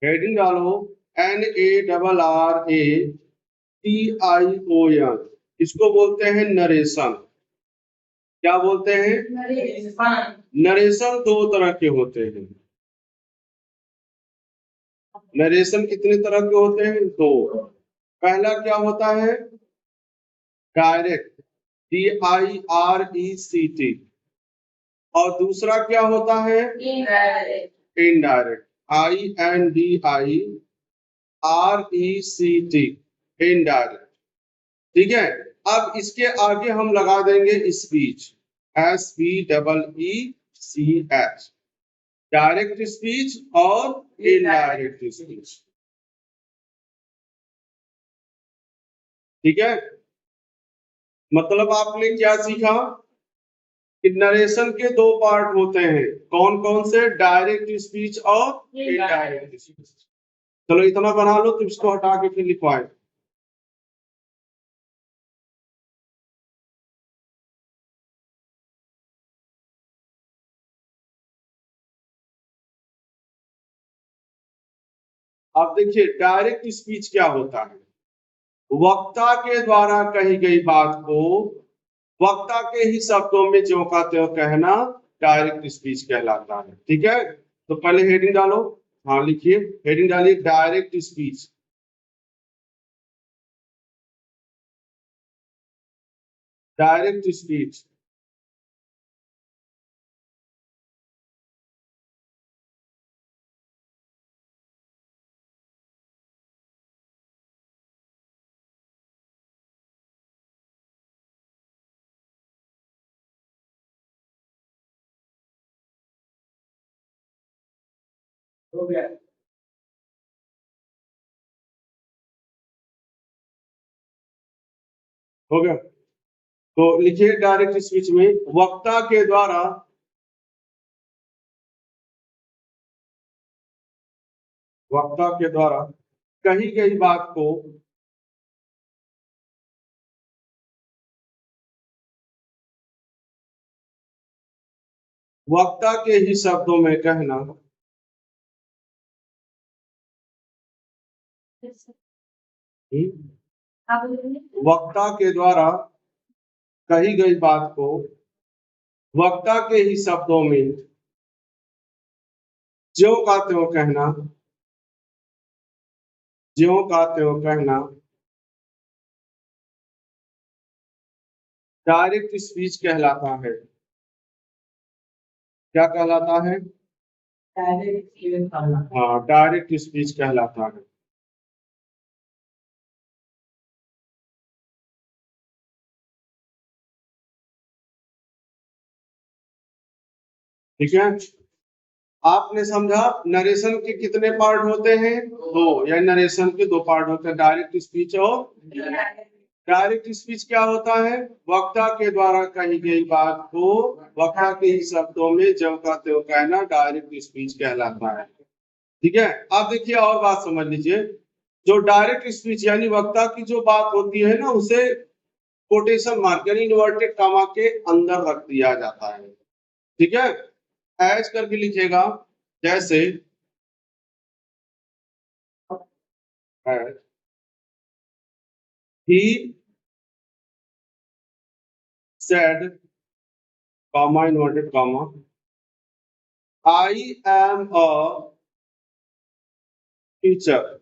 Heading डालो NARRATION, इसको बोलते हैं नरेशन। क्या बोलते हैं? नरेशन दो तरह के होते हैं। नरेशन कितने तरह के होते हैं? दो। पहला क्या होता है? Direct, DIRECT। और दूसरा क्या होता है? Indirect, INDIRECT, indirect. ठीक है। अब इसके आगे हम लगा देंगे स्पीच, SPEECH, डायरेक्ट स्पीच और इनडायरेक्ट स्पीच। ठीक है। मतलब आपने क्या सीखा कि नरेशन के दो पार्ट होते हैं। कौन कौन से? डायरेक्ट स्पीच और इनडायरेक्ट स्पीच। चलो इतना बना लो, तो इसको हटा के फिर लिखवाए। अब देखिए डायरेक्ट स्पीच क्या होता है। वक्ता के द्वारा कही गई बात को वक्ता के ही शब्दों में ज्यों का त्यों कहना डायरेक्ट स्पीच कहलाता है। ठीक है। तो पहले हेडिंग डालो। हाँ लिखिए, हेडिंग डालिए डायरेक्ट स्पीच। Direct speech. हो गया। हो गया। तो लिखिए डायरेक्ट स्पीच में वक्ता के द्वारा कही गई बात को वक्ता के ही शब्दों में कहना वक्ता के द्वारा कही गई बात को वक्ता के ही शब्दों में ज्यों का त्यों कहना, ज्यों का त्यों कहना डायरेक्ट स्पीच कहलाता है। क्या कहलाता है? हाँ, डायरेक्ट स्पीच कहलाता है। ठीक है। आपने समझा नरेशन के कितने पार्ट होते हैं? दो, या नरेशन के दो पार्ट होते हैं, डायरेक्ट स्पीच और डायरेक्ट स्पीच क्या होता है? वक्ता के द्वारा कही गई बात को वक्ता के ही शब्दों में ज्यों का त्यों कहना डायरेक्ट स्पीच कहलाता है। ठीक है। अब देखिए और बात समझ लीजिए। जो डायरेक्ट स्पीच यानी वक्ता की जो बात होती है ना, उसे कोटेशन मार्क यानी इन्वर्टेड कामा के अंदर रख दिया जाता है। ठीक है। एज करके लिखिएगा, जैसे ही said, comma inverted comma, I am a teacher,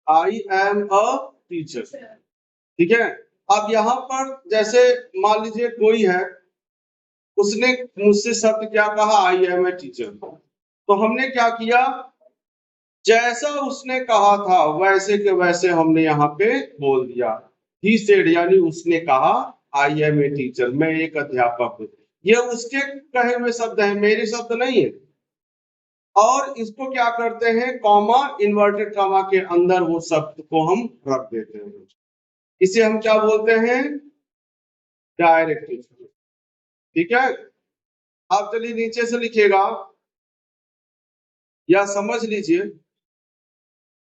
I am a teacher. ठीक है। अब यहाँ पर जैसे मान लीजिए कोई है, उसने मुझसे शब्द क्या कहा? I am a teacher. तो हमने क्या किया? जैसा उसने कहा था वैसे के वैसे हमने यहाँ पे बोल दिया। ही सेड यानी उसने कहा आई एम ए टीचर, मैं एक अध्यापक हूँ। ये उसके कहे हुए शब्द है, मेरे शब्द नहीं है। और इसको क्या करते हैं? कॉमा इन्वर्टेड कॉमा के अंदर वो शब्द को हम रख देते हैं। इसे हम क्या बोलते हैं? डायरेक्ट। ठीक है। आप चलिए नीचे से लिखिएगा या समझ लीजिए,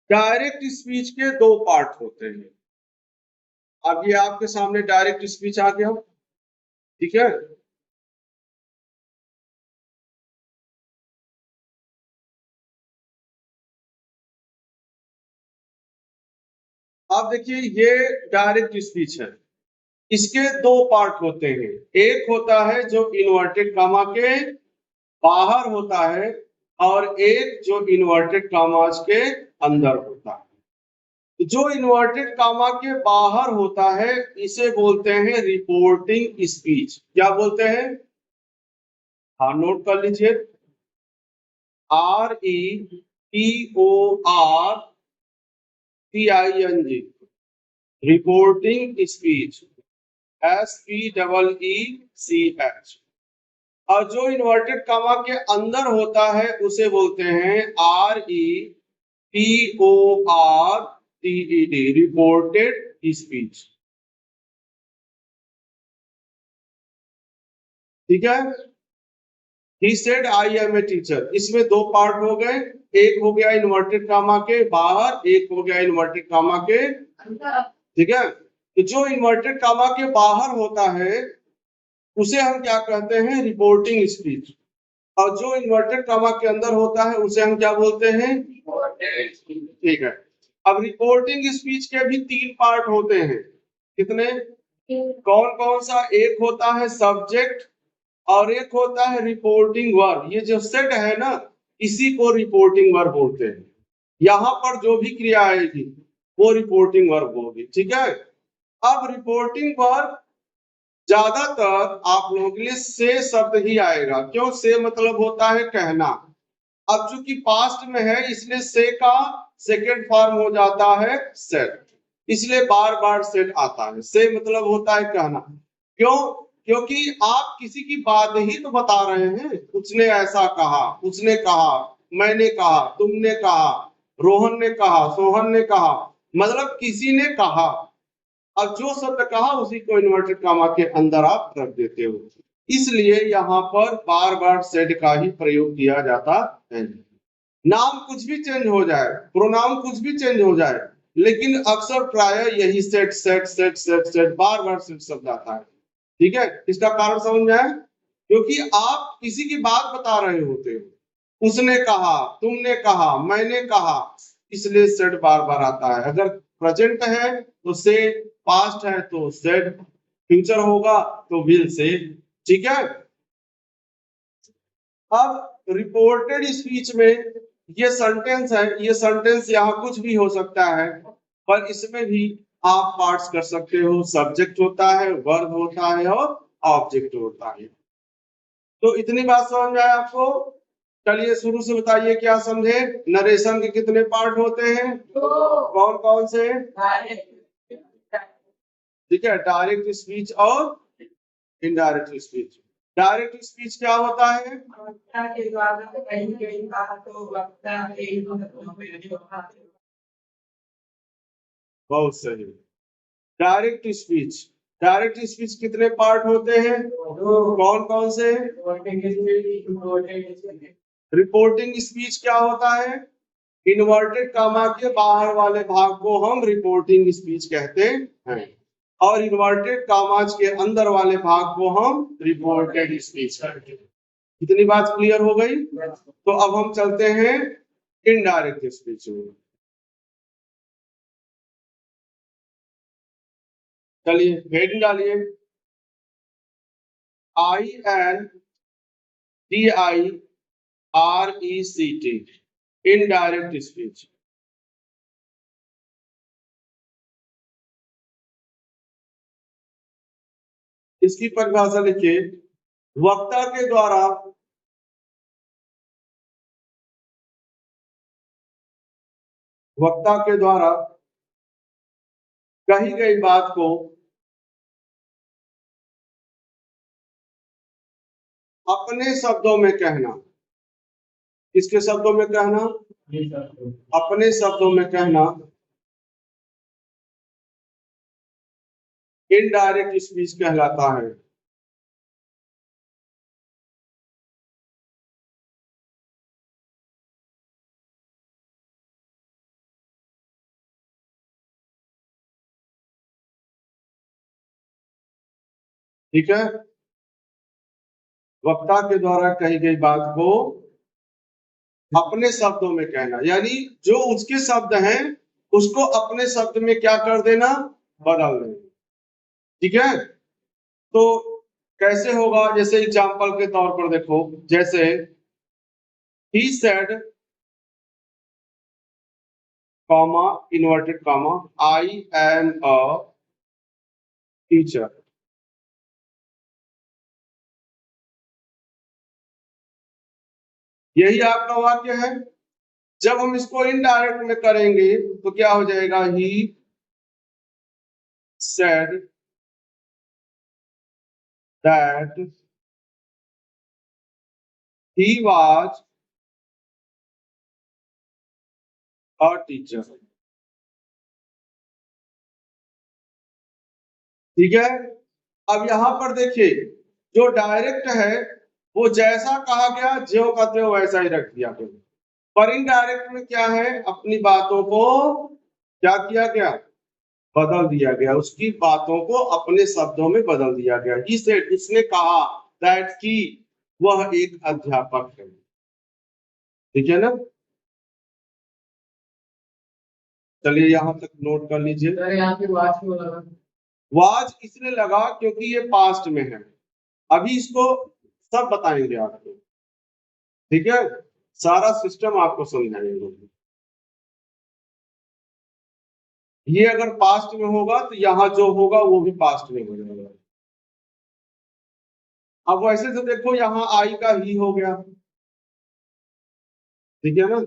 डायरेक्ट स्पीच के दो पार्ट होते हैं। अब ये आपके सामने डायरेक्ट स्पीच आ गया। ठीक है। आप देखिए ये डायरेक्ट स्पीच है। इसके दो पार्ट होते हैं, एक होता है जो इन्वर्टेड कामा के बाहर होता है और एक जो इन्वर्टेड कामाज के अंदर होता है। जो इन्वर्टेड कामा के बाहर होता है इसे बोलते हैं रिपोर्टिंग स्पीच। क्या बोलते हैं? हाँ, नोट कर लीजिए, REPORTING, रिपोर्टिंग स्पीच, SPEECH। और जो इन्वर्टेड कामा के अंदर होता है उसे बोलते हैं REPORTED, रिपोर्टेड स्पीच। ठीक है। He said I am a teacher, इसमें दो पार्ट हो गए, एक हो गया इन्वर्टेड कामा के बाहर, एक हो गया इन्वर्टेड कामा के अंदर। ठीक है। तो जो इन्वर्टेड कामा के बाहर होता है उसे हम क्या कहते हैं? Reporting speech. और जो इन्वर्टेड कामा के अंदर होता है उसे हम क्या बोलते हैं? ठीक है। अब रिपोर्टिंग स्पीच के भी तीन पार्ट होते हैं। कितने? कौन कौन सा? एक होता है सब्जेक्ट और एक होता है रिपोर्टिंग वर्ब। ये जो सेट है ना, इसी को रिपोर्टिंग वर्ब बोलते हैं। यहां पर जो भी क्रिया आएगी वो रिपोर्टिंग वर्ब होगी। ठीक है। अब रिपोर्टिंग वर्ब ज्यादातर आप लोगों के लिए से शब्द ही आएगा। क्यों? से मतलब होता है कहना। अब चूंकि पास्ट में है इसलिए से का सेकेंड फॉर्म हो जाता है सेड, इसलिए बार बार सेड आता है। से मतलब होता है कहना। क्यों? क्योंकि आप किसी की बात ही तो बता रहे हैं। उसने ऐसा कहा, उसने कहा, मैंने कहा, तुमने कहा, रोहन ने कहा, सोहन ने कहा, मतलब किसी ने कहा। अब जो शब्द कहा उसी को इन्वर्टेड कामा के अंदर आप रख देते हो, इसलिए यहाँ पर बार बार सेड का ही प्रयोग किया जाता है। नाम कुछ भी चेंज हो जाए, प्रोनाउन कुछ भी चेंज हो जाए, लेकिन अक्सर प्राय यही set set set set set बार बार सेट शब्द आता है। ठीक है। इसका कारण समझ में आए? क्योंकि आप किसी की बात बता रहे होते हो, उसने कहा, तुमने कहा, मैंने कहा, इसलिए सेट बार बार आता है। अगर प्रेजेंट है तो से, पास्ट है तो सेड, फ्यूचर होगा तो विल से। ठीक है। अब रिपोर्टेड स्पीच में ये सेंटेंस है, ये सेंटेंस यहाँ कुछ भी हो सकता है, पर इसमें भी आप पार्ट्स कर सकते हो। सब्जेक्ट होता है, वर्ब होता है और ऑब्जेक्ट होता है। तो इतनी बात समझ में आया आपको? चलिए शुरू से बताइए क्या समझे। नरेशन के कितने पार्ट होते हैं? कौन कौन से? ठीक है, डायरेक्ट स्पीच और इनडायरेक्ट स्पीच। डायरेक्ट स्पीच क्या होता है? बहुत सही। डायरेक्ट स्पीच, डायरेक्ट स्पीच कितने पार्ट होते हैं? कौन कौन से? रिपोर्टिंग स्पीच क्या होता है? इन्वर्टेड कामा के बाहर वाले भाग को हम रिपोर्टिंग स्पीच कहते हैं और इन्वर्टेड कामाज के अंदर वाले भाग को हम रिपोर्टेड स्पीच कहते हैं। इतनी बात क्लियर हो गई? तो अब हम चलते हैं इनडायरेक्ट स्पीच में। चलिए हेडिंग डालिए, INDIRECT, इनडायरेक्ट स्पीच। इसकी परिभाषा लिखिए, वक्ता के द्वारा कही गई बात को अपने शब्दों में कहना। किसके शब्दों में कहना? अपने शब्दों में कहना इनडायरेक्ट स्पीच कहलाता है। ठीक है। वक्ता के द्वारा कही गई बात को अपने शब्दों में कहना, यानी जो उसके शब्द हैं उसको अपने शब्द में क्या कर देना, बदल देना। ठीक है, तो कैसे होगा, जैसे एग्जांपल के तौर पर देखो, जैसे he said comma inverted comma I am a teacher। यही आपका वाक्य है। जब हम इसको इनडायरेक्ट में करेंगे तो क्या हो जाएगा, he said that he was a teacher। ठीक है, अब यहां पर देखिए, जो डायरेक्ट है वो जैसा कहा गया ज्यों का त्यों वैसा ही रख दिया गया, पर इनडायरेक्ट में क्या है, अपनी बातों को क्या किया गया, बदल दिया गया, उसकी बातों को अपने शब्दों में बदल दिया गया। जिसे उसने कहा दैट कि वह एक अध्यापक है। ठीक है ना, चलिए यहां तक नोट कर लीजिए। यहाँ पे वाच क्यों लगा? वाज इसलिए लगा क्योंकि ये पास्ट में है, अभी इसको सब बताएंगे आपको। ठीक है, सारा सिस्टम आपको समझाएंगे। ये अगर पास्ट में होगा तो यहाँ जो होगा वो भी पास्ट में हो जाएगा। अब वैसे तो देखो, यहाँ आई का ही हो गया। ठीक है ना,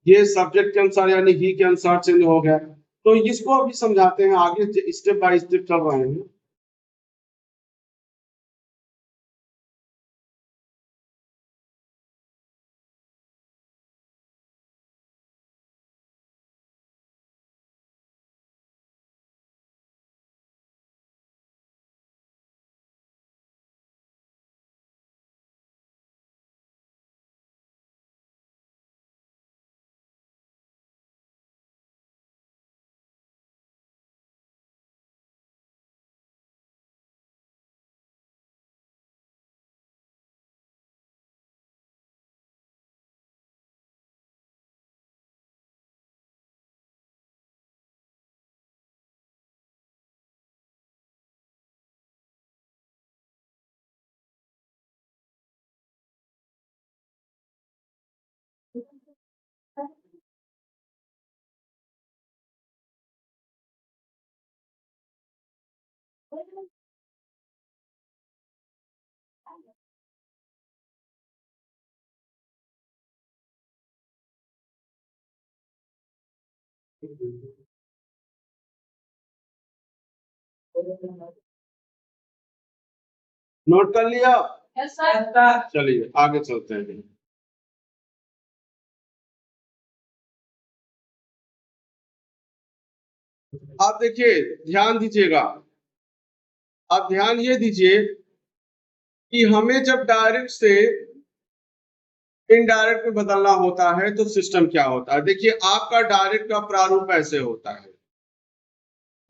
ये सब्जेक्ट के अनुसार यानी ही के अनुसार चेंज हो गया। तो इसको अभी समझाते हैं, आगे स्टेप बाय स्टेप चल रहे हैं। नोट कर लिया? Yes sir. चलिए आगे चलते हैं। आप देखिए, ध्यान दीजिएगा, आप ध्यान ये दीजिए कि हमें जब डायरेक्ट से इनडायरेक्ट में बदलना होता है तो सिस्टम क्या होता है। देखिए, आपका डायरेक्ट का प्रारूप ऐसे होता है।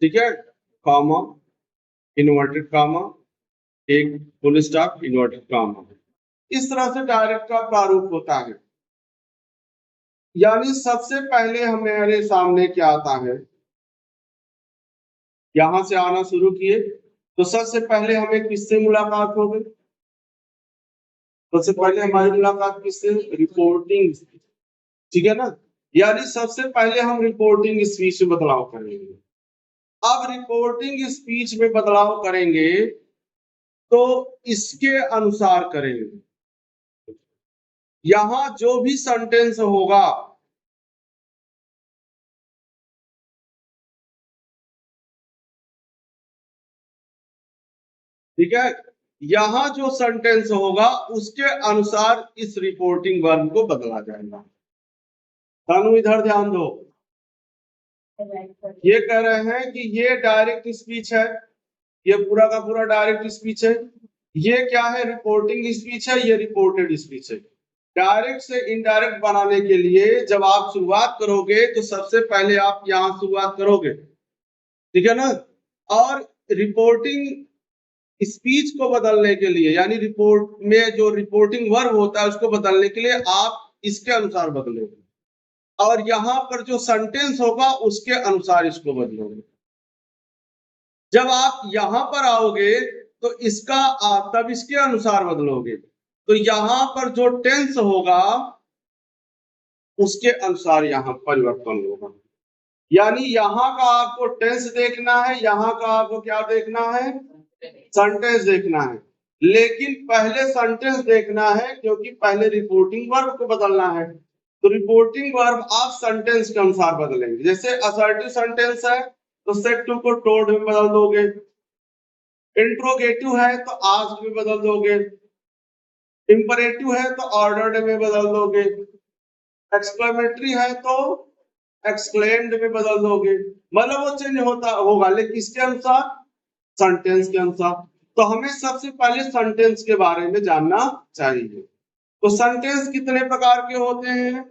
ठीक है, कॉमा इन्वर्टेड कॉमा एक फुल स्टॉप इन्वर्टेड कॉमा, इस तरह से डायरेक्ट का प्रारूप होता है। यानी सबसे पहले हमारे सामने क्या आता है, यहां से आना शुरू किए तो सबसे पहले हमें किससे मुलाकात हो गई, सबसे पहले हमारी मुलाकात किससे, रिपोर्टिंग। ठीक है ना, यानी सबसे पहले हम रिपोर्टिंग स्पीच में बदलाव करेंगे। अब रिपोर्टिंग स्पीच में बदलाव करेंगे तो इसके अनुसार करेंगे। यहां जो भी सेंटेंस होगा, ठीक है, यहां जो सेंटेंस होगा उसके अनुसार इस रिपोर्टिंग वर्ब को बदला जाएगा। तानु इधर ध्यान दो, ये कह रहे हैं कि ये डायरेक्ट स्पीच है, ये पूरा का पूरा डायरेक्ट स्पीच है। ये क्या है, रिपोर्टिंग स्पीच है, ये रिपोर्टेड स्पीच है। डायरेक्ट से इनडायरेक्ट बनाने के लिए जब आप शुरुआत करोगे तो सबसे पहले आप यहां शुरुआत करोगे। ठीक है ना, और रिपोर्टिंग स्पीच को बदलने के लिए, यानी रिपोर्ट में जो रिपोर्टिंग वर्ब होता है उसको बदलने के लिए आप इसके अनुसार बदलोगे। और यहाँ पर जो सेंटेंस होगा उसके अनुसार इसको बदलोगे। जब आप यहाँ पर आओगे तो इसका तब इसके अनुसार बदलोगे, तो यहाँ पर जो टेंस होगा उसके अनुसार यहाँ परिवर्तन होगा। यानी यहाँ का आपको टेंस देखना है, यहाँ का आपको क्या देखना है, सेंटेंस देखना है। लेकिन पहले सेंटेंस देखना है क्योंकि पहले रिपोर्टिंग वर्ब को बदलना है। तो रिपोर्टिंग वर्ब आप सेंटेंस के अनुसार बदलेंगे। जैसे असर्टिव सेंटेंस है तो सेड टू को टोल्ड में बदल दोगे, इंट्रोगेटिव है तो आस्क्ड में बदल दोगे, इंपरेटिव है तो ऑर्डर्ड में बदल दोगे, एक्सक्लेमेटरी है तो एक्सक्लेम्ड में बदल दोगे। मतलब वो चेंज होता होगा, लेकिन किसके अनुसार, सेंटेंस के अनुसार। तो हमें सबसे पहले सेंटेंस के बारे में जानना चाहिए। तो सेंटेंस कितने प्रकार के होते हैं,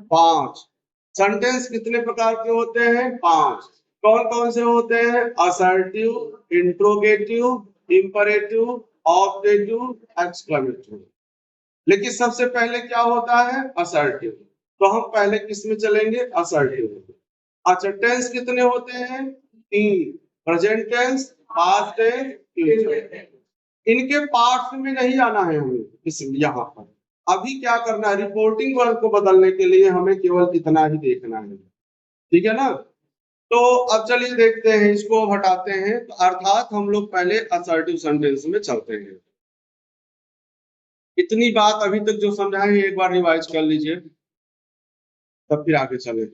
5। सेंटेंस कितने प्रकार के होते हैं, 5। कौन कौन से होते हैं, assertive, interrogative, imperative, objective, exclamatory. लेकिन सबसे पहले क्या होता है, असर्टिव। तो हम पहले किस में चलेंगे, असर्टिव में। अच्छा, टेंस कितने होते हैं, 3। Present tense, past tense, future. इनके पार्ट्स में नहीं आना है हमें इस यहाँ पर। अभी क्या करना है, रिपोर्टिंग वर्ब को बदलने के लिए हमें केवल इतना ही देखना है। ठीक है ना। तो अब चलिए देखते हैं, इसको हटाते हैं। तो अर्थात हम लोग पहले असर्टिव सेंटेंस में चलते हैं। इतनी बात अभी तक जो समझाए एक बार रिवाइज कर लीजिए, तब फिर आगे चले।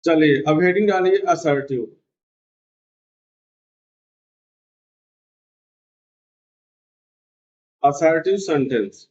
चलिए अब हेडिंग डालिए असर्टिव। Assertive sentence.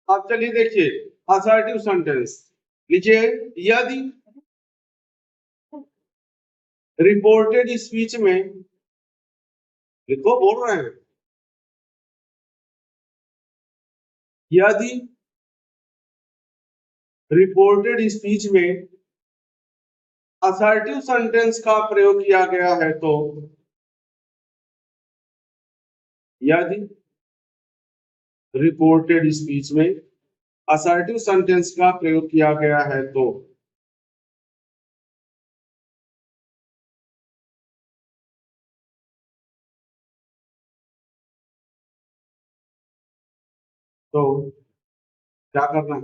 अब चलिए देखिए असर्टिव सेंटेंस लीजिए। यदि रिपोर्टेड स्पीच में, लिखो, बोल रहे हैं, यदि रिपोर्टेड स्पीच में असर्टिव सेंटेंस का प्रयोग किया गया है तो, यदि रिपोर्टेड स्पीच में असर्टिव सेंटेंस का प्रयोग किया गया है तो क्या करना है,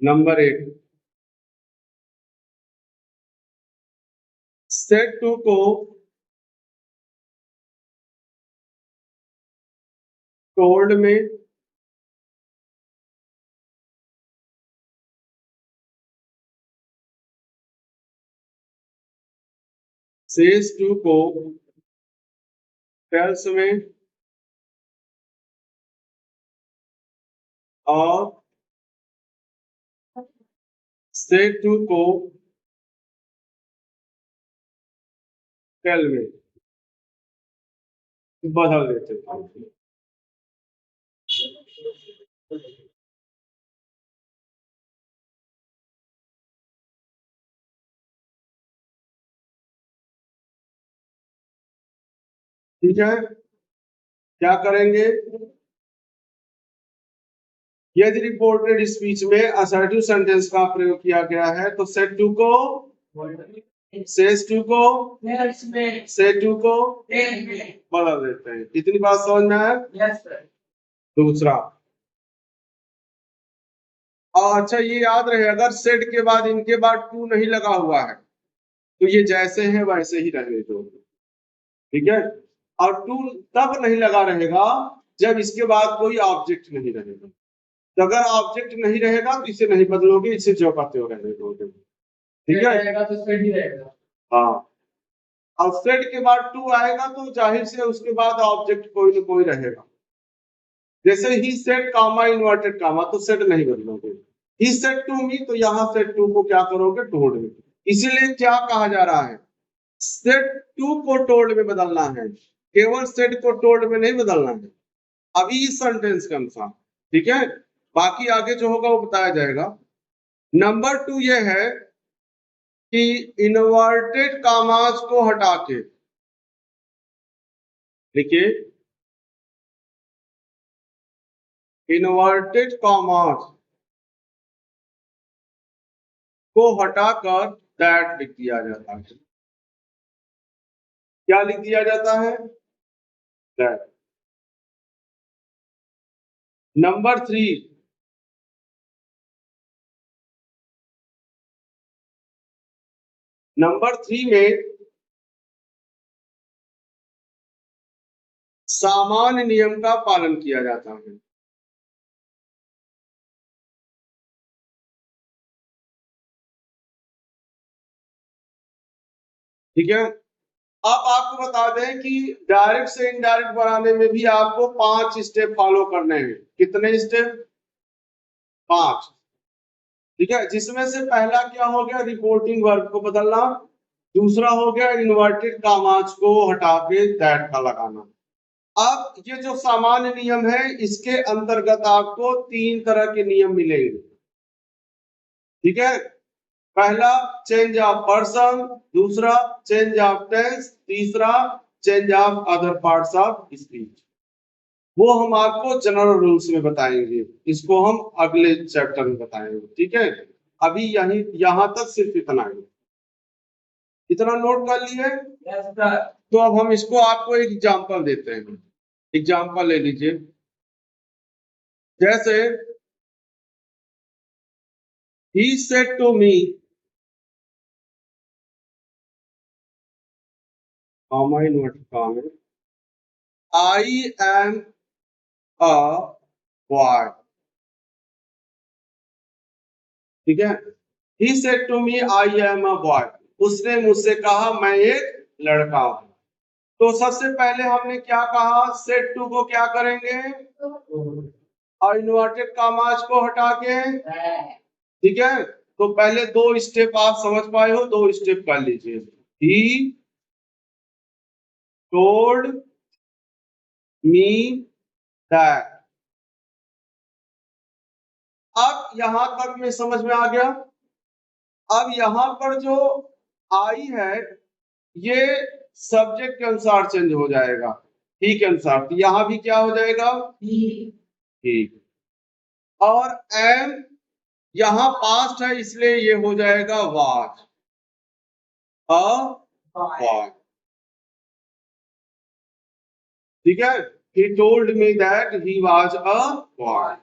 नंबर 1, सेट टू को टोल्ड में सेज टू को टेल्स में और सेट टू को टेल में बदल देते हैं। ठीक है, क्या करेंगे? यदि रिपोर्टेड स्पीच में असर्टिव सेंटेंस का प्रयोग किया गया है तो सेड टू को सेज टू को से टू को बदल देते हैं। कितनी बात समझ में आया? Yes sir. दूसरा, और अच्छा ये याद रहे, अगर सेड के बाद इनके बाद टू नहीं लगा हुआ है तो ये जैसे हैं वैसे ही रहने दो, ठीक है। और टू तब नहीं लगा रहेगा जब इसके बाद कोई ऑब्जेक्ट नहीं रहेगा। तो अगर ऑब्जेक्ट नहीं रहेगा तो इसे नहीं बदलोगे, इसे जो करते हो रहने दोगे, ठीक है। रहेगा तो सेड ही रहेगा। हाँ, और सेड के बाद टू आएगा तो जाहिर से उसके बाद ऑब्जेक्ट कोई ना कोई रहेगा। जैसे ही सेड कामा इन्वर्टेड कामा, तो सेड नहीं बदलोगे। ही सेड टू मी, तो यहाँ सेड टू को क्या करोगे? टोल्ड में। इसीलिए क्या कहा जा रहा है? सेड टू को टोल्ड में बदलना है, केवल सेड को टोल्ड में नहीं बदलना है अभी इस सेंटेंस के अनुसार, ठीक है। बाकी आगे जो होगा वो बताया जाएगा। नंबर 2 ये है कि इन्वर्टेड कामास को हटा के लिखिए, इन्वर्टेड कामास को हटाकर दैट लिख दिया जाता है। क्या लिख दिया जाता है? दैट। नंबर 3, नंबर 3 में सामान्य नियम का पालन किया जाता है। ठीक है। अब आपको बता दें कि डायरेक्ट से इनडायरेक्ट बनाने में भी आपको 5 स्टेप फॉलो करने हैं। कितने स्टेप? 5, ठीक है। जिसमें से पहला क्या हो गया? रिपोर्टिंग वर्ब को बदलना। दूसरा हो गया इन्वर्टेड कामास को हटा के दैट का लगाना। अब ये जो सामान्य नियम है इसके अंतर्गत आपको 3 तरह के नियम मिलेंगे, ठीक है। पहला चेंज ऑफ पर्सन, दूसरा चेंज ऑफ टेंस, तीसरा change of other parts of speech. वो हम आपको जनरल रूल्स में बताएंगे, इसको हम अगले चैप्टर में बताएंगे, ठीक है। अभी यहां तक सिर्फ इतना ही, इतना नोट कर लिए। Yes sir. तो अब हम इसको आपको एक एग्जांपल देते हैं। एग्जांपल ले लीजिए, जैसे he said to me, comma inverted comma, I am a boy, ठीक है। he said to me I am a boy, उसने मुझसे कहा मैं एक लड़का हूं। तो सबसे पहले हमने क्या कहा? सेड टू को क्या करेंगे? और इन्वर्टेड कामास को हटा के, ठीक है। तो पहले 2 स्टेप आप समझ पाए हो, 2 स्टेप कर लीजिए। He told me that. अब यहां तक में समझ में आ गया। अब यहां पर जो आई है ये सब्जेक्ट के अनुसार चेंज हो जाएगा, ही के अनुसार। तो यहां भी क्या हो जाएगा? ही। और एम यहां पास्ट है इसलिए ये हो जाएगा वाज, अ बॉय, ठीक है। He told me that he was a boy.